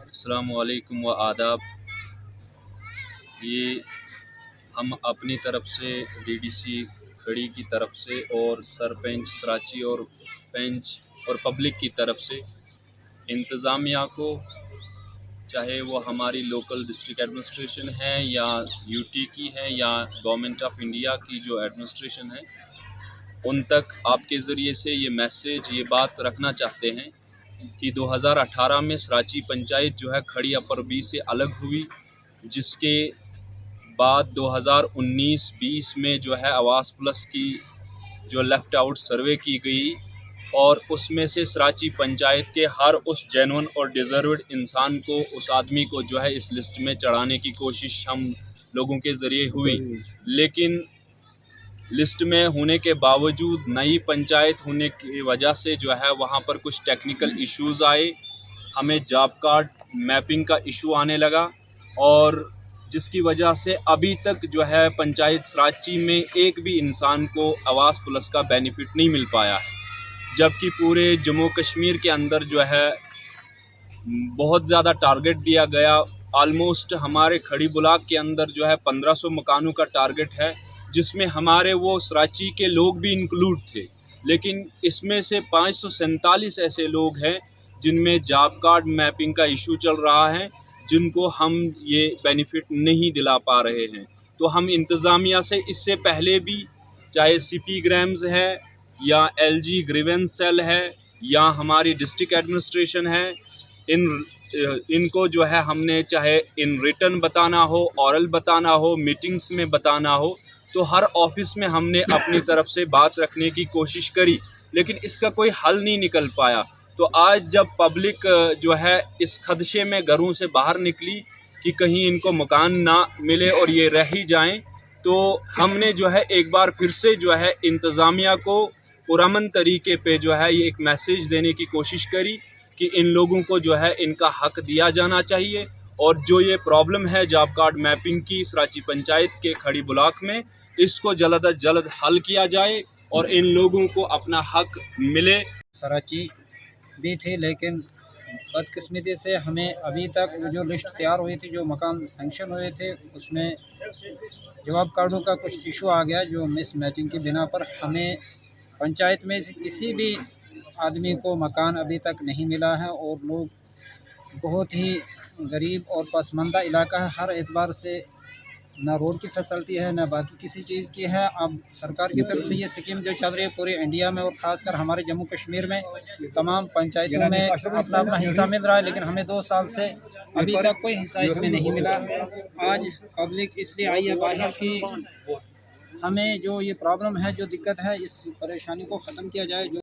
अस्सलामु अलैकुम व आदाब। ये हम अपनी तरफ से डीडीसी खड़ी की तरफ से और सरपंच सराची और पंच और पब्लिक की तरफ से इंतज़ामिया को, चाहे वो हमारी लोकल डिस्ट्रिक्ट एडमिनिस्ट्रेशन है या यूटी की है या गवर्नमेंट ऑफ इंडिया की जो एडमिनिस्ट्रेशन है, उन तक आपके ज़रिए से ये मैसेज, ये बात रखना चाहते हैं कि 2018 में सराची पंचायत जो है खड़ी अपर बी से अलग हुई, जिसके बाद 2019-20 में जो है आवास प्लस की जो लेफ़्ट आउट सर्वे की गई और उसमें से सराची पंचायत के हर उस जेन्युइन और डिज़र्व्ड इंसान को, उस आदमी को जो है इस लिस्ट में चढ़ाने की कोशिश हम लोगों के ज़रिए हुई। लेकिन लिस्ट में होने के बावजूद नई पंचायत होने की वजह से जो है वहाँ पर कुछ टेक्निकल इश्यूज़ आए, हमें जॉब कार्ड मैपिंग का इशू आने लगा और जिसकी वजह से अभी तक जो है पंचायत सराची में एक भी इंसान को आवास प्लस का बेनिफिट नहीं मिल पाया है, जबकि पूरे जम्मू कश्मीर के अंदर जो है बहुत ज़्यादा टारगेट दिया गया। आलमोस्ट हमारे खड़ी ब्लॉक के अंदर जो है 1500 मकानों का टारगेट है, जिसमें हमारे वो सराची के लोग भी इंक्लूड थे, लेकिन इसमें से 547 ऐसे लोग हैं जिनमें जॉब कार्ड मैपिंग का इशू चल रहा है, जिनको हम ये बेनिफिट नहीं दिला पा रहे हैं। तो हम इंतज़ामिया से इससे पहले भी, चाहे सीपी ग्राम्स है या एलजी ग्रीवेंस सेल है या हमारी डिस्ट्रिक्ट एडमिनिस्ट्रेशन है, इनको जो है हमने चाहे इन रिटर्न बताना हो, ऑरल बताना हो, मीटिंग्स में बताना हो, तो हर ऑफिस में हमने अपनी तरफ से बात रखने की कोशिश करी, लेकिन इसका कोई हल नहीं निकल पाया। तो आज जब पब्लिक जो है इस खदशे में घरों से बाहर निकली कि कहीं इनको मकान ना मिले और ये रह ही जाएं, तो हमने जो है एक बार फिर से जो है इंतज़ामिया को पुरअमन तरीके पे जो है ये एक मैसेज देने की कोशिश करी कि इन लोगों को जो है इनका हक दिया जाना चाहिए और जो ये प्रॉब्लम है जॉब कार्ड मैपिंग की सराची पंचायत के खड़ी ब्लॉक में, इसको जल्द अज जल्द हल किया जाए और इन लोगों को अपना हक मिले। सराची भी थी, लेकिन बदकिस्मती से हमें अभी तक जो लिस्ट तैयार हुई थी, जो मकान सेंक्शन हुए थे, उसमें जवाब कार्डों का कुछ इशू आ गया, जो मिस मैचिंग की बिना पर हमें पंचायत में से किसी भी आदमी को मकान अभी तक नहीं मिला है और लोग बहुत ही गरीब और पसमानदा इलाका है। हर एतबार से ना रोड की फैसिलिटी है, ना बाकी किसी चीज़ की है। अब सरकार की तरफ से ये स्कीम जो चल रही है पूरे इंडिया में और ख़ासकर हमारे जम्मू कश्मीर में तमाम पंचायतों में अपना अपना हिस्सा मिल रहा है, लेकिन हमें 2 साल से अभी तक कोई हिस्सा इसमें नहीं मिला। आज पब्लिक इसलिए आई है बाहर कि हमें जो ये प्रॉब्लम है, जो दिक्कत है, इस परेशानी को ख़त्म किया जाए। जो